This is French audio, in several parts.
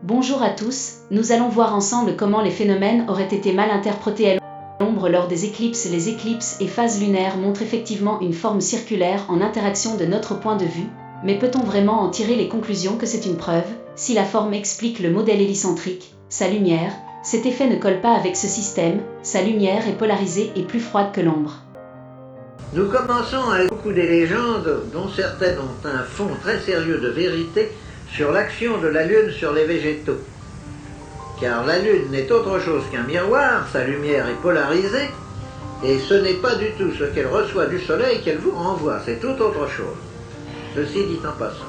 Bonjour à tous, nous allons voir ensemble comment les phénomènes auraient été mal interprétés à l'ombre lors des éclipses. Les éclipses et phases lunaires montrent effectivement une forme circulaire en interaction de notre point de vue, mais peut-on vraiment en tirer les conclusions que c'est une preuve? Si la forme explique le modèle hélicentrique, sa lumière, cet effet ne colle pas avec ce système, sa lumière est polarisée et plus froide que l'ombre. Nous commençons avec beaucoup des légendes dont certaines ont un fond très sérieux de vérité sur l'action de la Lune sur les végétaux. Car la Lune n'est autre chose qu'un miroir, sa lumière est polarisée, et ce n'est pas du tout ce qu'elle reçoit du Soleil qu'elle vous renvoie, c'est tout autre chose. Ceci dit en passant.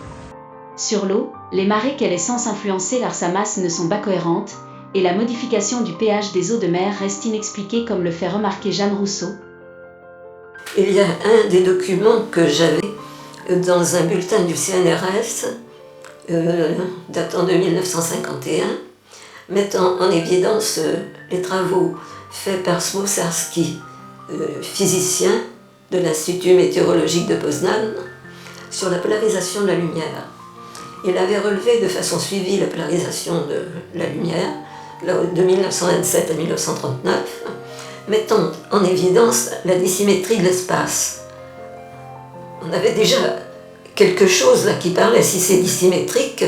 Sur l'eau, les marées qu'elle est censée influencer par sa masse ne sont pas cohérentes, et la modification du pH des eaux de mer reste inexpliquée comme le fait remarquer Jeanne Rousseau. Il y a un des documents que j'avais dans un bulletin du CNRS datant de 1951, mettant en évidence les travaux faits par Smosarski, physicien de l'Institut météorologique de Poznan, sur la polarisation de la lumière. Il avait relevé de façon suivie la polarisation de la lumière de 1927 à 1939, mettant en évidence la dissymétrie de l'espace. On avait déjà quelque chose là qui parlait, si c'est dissymétrique,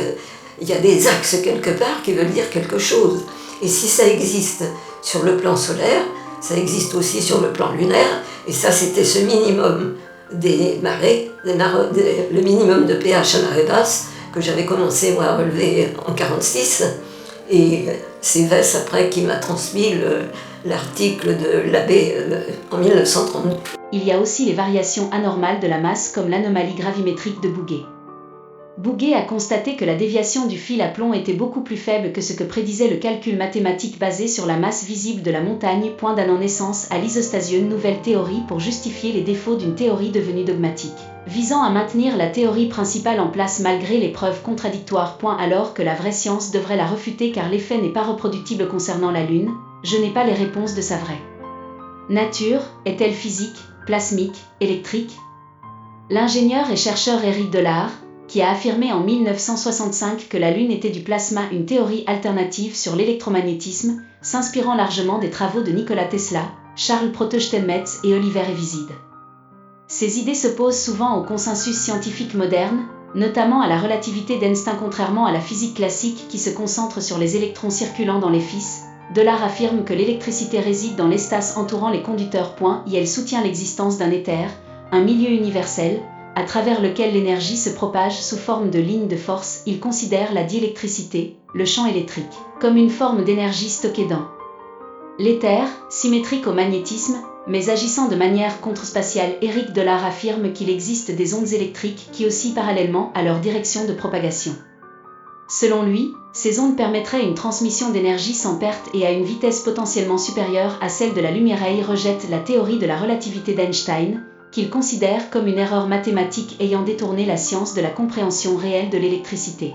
il y a des axes quelque part qui veulent dire quelque chose. Et si ça existe sur le plan solaire, ça existe aussi sur le plan lunaire, et ça c'était ce minimum des marées, le minimum de pH à marée basse, que j'avais commencé moi à relever en 1946, et c'est Vess après qui m'a transmis l'article de l'abbé en 1932. Il y a aussi les variations anormales de la masse comme l'anomalie gravimétrique de Bouguer. Bouguer a constaté que la déviation du fil à plomb était beaucoup plus faible que ce que prédisait le calcul mathématique basé sur la masse visible de la montagne, point donnant naissance à l'isostasio, une nouvelle théorie pour justifier les défauts d'une théorie devenue dogmatique, visant à maintenir la théorie principale en place malgré les preuves contradictoires, alors que la vraie science devrait la refuter car l'effet n'est pas reproductible concernant la Lune. Je n'ai pas les réponses de sa vraie nature. Est-elle physique, plasmique, électrique? L'ingénieur et chercheur Éric Delard, qui a affirmé en 1965 que la Lune était du plasma, une théorie alternative sur l'électromagnétisme, s'inspirant largement des travaux de Nikola Tesla, Charles Proto-Steinmetz et Oliver Eviside. Ces idées s'opposent souvent au consensus scientifique moderne, notamment à la relativité d'Einstein, contrairement à la physique classique qui se concentre sur les électrons circulant dans les fils. Delard affirme que l'électricité réside dans l'espace entourant les conducteurs, et elle soutient l'existence d'un éther, un milieu universel, à travers lequel l'énergie se propage sous forme de lignes de force. Il considère la diélectricité, le champ électrique, comme une forme d'énergie stockée dans l'éther, symétrique au magnétisme, mais agissant de manière contre-spatiale. Éric Delard affirme qu'il existe des ondes électriques qui oscillent parallèlement à leur direction de propagation. Selon lui, ces ondes permettraient une transmission d'énergie sans perte et à une vitesse potentiellement supérieure à celle de la lumière. Il rejette la théorie de la relativité d'Einstein, qu'il considère comme une erreur mathématique ayant détourné la science de la compréhension réelle de l'électricité.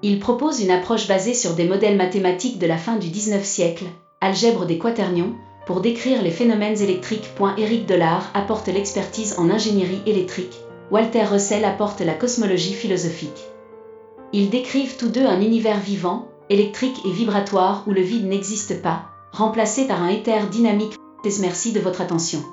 Il propose une approche basée sur des modèles mathématiques de la fin du XIXe siècle, algèbre des quaternions, pour décrire les phénomènes électriques. Éric Delard apporte l'expertise en ingénierie électrique, Walter Russell apporte la cosmologie philosophique. Ils décrivent tous deux un univers vivant, électrique et vibratoire où le vide n'existe pas, remplacé par un éther dynamique. Merci de votre attention.